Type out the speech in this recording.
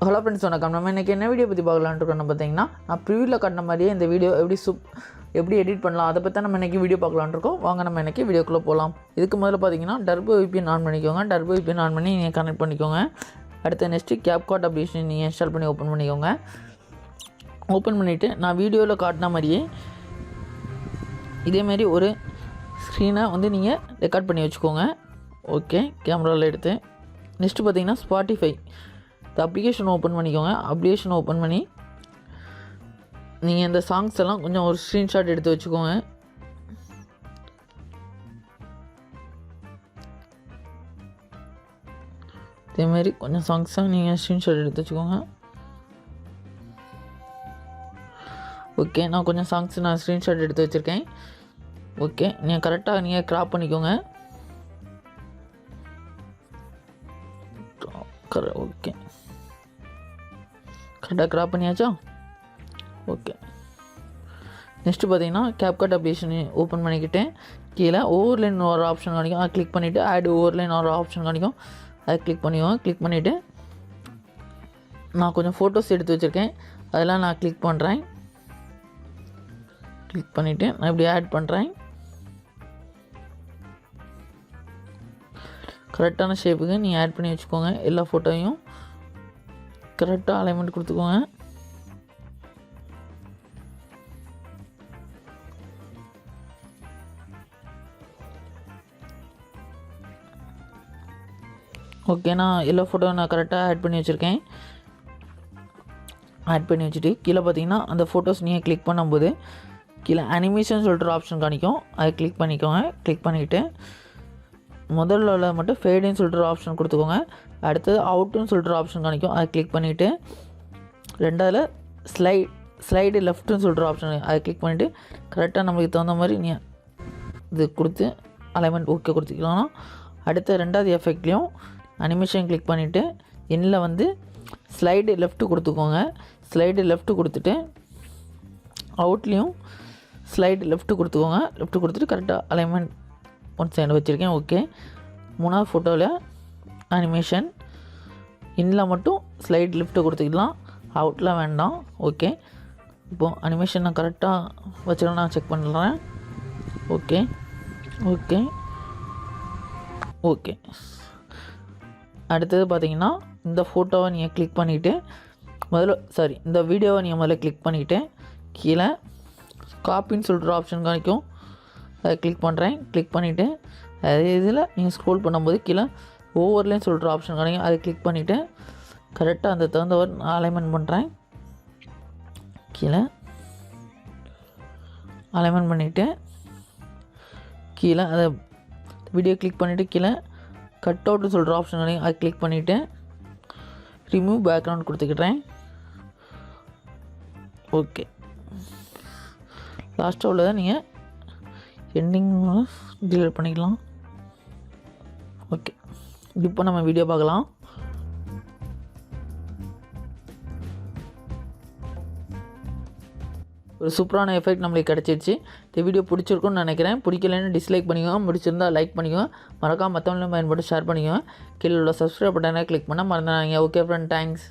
Hello friends, வணக்கம். நம்ம இன்றைக்கி என்ன வீடியோ பற்றி பார்க்கலான்னு இருக்கோம்னு பார்த்தீங்கன்னா, நான் ப்ரிவியூவில் காட்டின மாதிரியே இந்த வீடியோ எப்படி எடிட் பண்ணலாம் அதை பற்றி நம்ம இன்றைக்கி வீடியோ பார்க்கலான்னு இருக்கோம். வாங்க நம்ம இன்றைக்கி வீடியோக்குள்ளே போகலாம். இதுக்கு முதல்ல பார்த்தீங்கன்னா டர்போ VPN ஆன் பண்ணிக்கோங்க. டர்போ VPN ஆன் பண்ணி நீங்கள் கனெக்ட் பண்ணிக்கோங்க. அடுத்து நெக்ஸ்ட்டு CapCut அப்ளிகேஷன் நீங்கள் இன்ஸ்டால் பண்ணி ஓப்பன் பண்ணிக்கோங்க. ஓப்பன் பண்ணிவிட்டு நான் வீடியோவில் காட்டின மாதிரியே இதேமாரி ஒரு ஸ்க்ரீனை நீங்கள் ரெக்கார்ட் பண்ணி வச்சுக்கோங்க. ஓகே, கேமராவில் எடுத்து நெக்ஸ்ட்டு பார்த்தீங்கன்னா ஸ்பாட்டிஃபை இந்த அப்ளிகேஷன் ஓப்பன் பண்ணிக்கோங்க. அப்ளிகேஷன் ஓப்பன் பண்ணி நீங்கள் இந்த சாங்ஸ் எல்லாம் கொஞ்சம் ஒரு ஸ்க்ரீன்ஷாட் எடுத்து வச்சுக்கோங்க. இதேமாரி கொஞ்சம் சாங்ஸாக நீங்கள் ஸ்க்ரீன்ஷாட் எடுத்து வச்சுக்கோங்க. ஓகே, நான் கொஞ்சம் சாங்ஸ் நான் ஸ்க்ரீன்ஷாட் எடுத்து வச்சுருக்கேன். ஓகே, நீங்கள் கரெக்டாக க்ராப் பண்ணிக்கோங்க. ஓகே, கரெக்டாக க்ராப் பண்ணியாச்சா? ஓகே, நெக்ஸ்ட்டு பார்த்தீங்கன்னா CapCut அப்ளிகேஷன் ஓப்பன் பண்ணிக்கிட்டேன். கீழே ஓவர்லைன் ஒரு ஆப்ஷன் காணிக்கும், அதை கிளிக் பண்ணிவிட்டு ஆட் ஓவர்லைன் ஒரு ஆப்ஷன் காணிக்கும், அதை கிளிக் பண்ணிக்கோங்க. கிளிக் பண்ணிவிட்டு நான் கொஞ்சம் ஃபோட்டோஸ் எடுத்து வச்சுருக்கேன், அதெல்லாம் நான் கிளிக் பண்ணுறேன். கிளிக் பண்ணிவிட்டு நான் இப்படி ஆட் பண்ணுறேன். கரெக்டான ஷேப்புக்கு நீங்கள் ஆட் பண்ணி வச்சுக்கோங்க. எல்லா ஃபோட்டோவையும் கரெக்டாக அலைன்மெண்ட் கொடுத்துக்கோங்க. ஓகே, நான் எல்லா ஃபோட்டோவை நான் கரெக்டாக ஆட் பண்ணி வச்சுருக்கேன். ஆட் பண்ணி வச்சுட்டு கீழே பார்த்தீங்கன்னா அந்த ஃபோட்டோஸ் நீங்கள் கிளிக் பண்ணும்போது கீழே அனிமேஷன் சொல்கிற ஆப்ஷன் காணிக்கும், அதை கிளிக் பண்ணிக்கோங்க. கிளிக் பண்ணிவிட்டு முதல்ல மட்டும் ஃபேடுன்னு சொல்கிற ஆப்ஷன் கொடுத்துக்கோங்க. அடுத்தது அவுட்டுன்னு சொல்கிற ஆப்ஷன் காணிக்கும், அதை கிளிக் பண்ணிவிட்டு ரெண்டாவது ஸ்லைடு லெஃப்ட்டுன்னு சொல்கிற ஆப்ஷன் அதை கிளிக் பண்ணிவிட்டு கரெக்டாக நம்மளுக்கு தகுந்த மாதிரி நீங்கள் இது கொடுத்து அலைன்மெண்ட் ஓகே கொடுத்துக்கலாம். அடுத்த ரெண்டாவது எஃபெக்ட்லேயும் அனிமேஷன் கிளிக் பண்ணிவிட்டு எண்ணில் ஸ்லைடு லெஃப்ட்டு கொடுத்துக்கோங்க. ஸ்லைடு லெஃப்ட்டு கொடுத்துட்டு அவுட்லேயும் ஸ்லைடு லெஃப்ட்டு கொடுத்துக்கோங்க. லெஃப்ட்டு கொடுத்துட்டு கரெக்டாக அலைன்மெண்ட் ஒன் சைடு வச்சுருக்கேன். ஓகே, மூணாவது ஃபோட்டோவில் அனிமேஷன் இன்னில் மட்டும் ஸ்லைட் லெஃப்ட்டு கொடுத்துக்கலாம், அவுட்டில் வேண்டாம். ஓகே, இப்போது அனிமேஷன் நான் கரெக்டாக வச்சுருக்கேன், நான் செக் பண்ணுறேன். ஓகே ஓகே ஓகே அடுத்தது பார்த்தீங்கன்னா இந்த ஃபோட்டோவை நீங்கள் கிளிக் பண்ணிவிட்டு இந்த வீடியோவை நீங்கள் முதல்ல கிளிக் பண்ணிவிட்டு கீழே காப்பின்னு சொல்கிற ஆப்ஷன் காணிக்கும், அதை கிளிக் பண்ணுறேன். கிளிக் பண்ணிவிட்டு அதே இதில் நீங்கள் ஸ்க்ரோல் பண்ணும்போது கீழே ஓவர்லைன்னு சொல்கிற ஆப்ஷன் காணிக்கும், அதை கிளிக் பண்ணிவிட்டு கரெக்டாக அந்த தகுந்தவர் நான் அலைன்மெண்ட் பண்ணுறேன். கீழே அலைன்மெண்ட் பண்ணிவிட்டு கீழே அதை வீடியோ கிளிக் பண்ணிவிட்டு கீழே கட் அவுட்னு சொல்கிற ஆப்ஷன் காணிக்கும், அதை கிளிக் பண்ணிவிட்டு ரிமூவ் பேக்ரவுண்ட் கொடுத்துக்கிட்டேன். ஓகே, லாஸ்ட்டாக உள்ளதை நீங்கள் எண்டிங் டிலீட் பண்ணிக்கலாம். ஓகே, இப்போ நம்ம வீடியோ பார்க்கலாம். ஒரு சூப்பரான எஃபெக்ட் நம்மளுக்கு கிடச்சிருச்சு. இந்த வீடியோ பிடிச்சிருக்குன்னு நினைக்கிறேன். பிடிக்கலன்னு டிஸ்லைக் பண்ணிக்கோங்க, பிடிச்சிருந்தா லைக் பண்ணிக்கோங்க, மறக்காம மற்றவங்களும் பயன்பட்டு ஷேர் பண்ணிக்கோங்க. கீழே உள்ள சப்ஸ்கிரைப் பட்டனை கிளிக் பண்ண மறந்துடாதீங்க. Okay friend, thanks.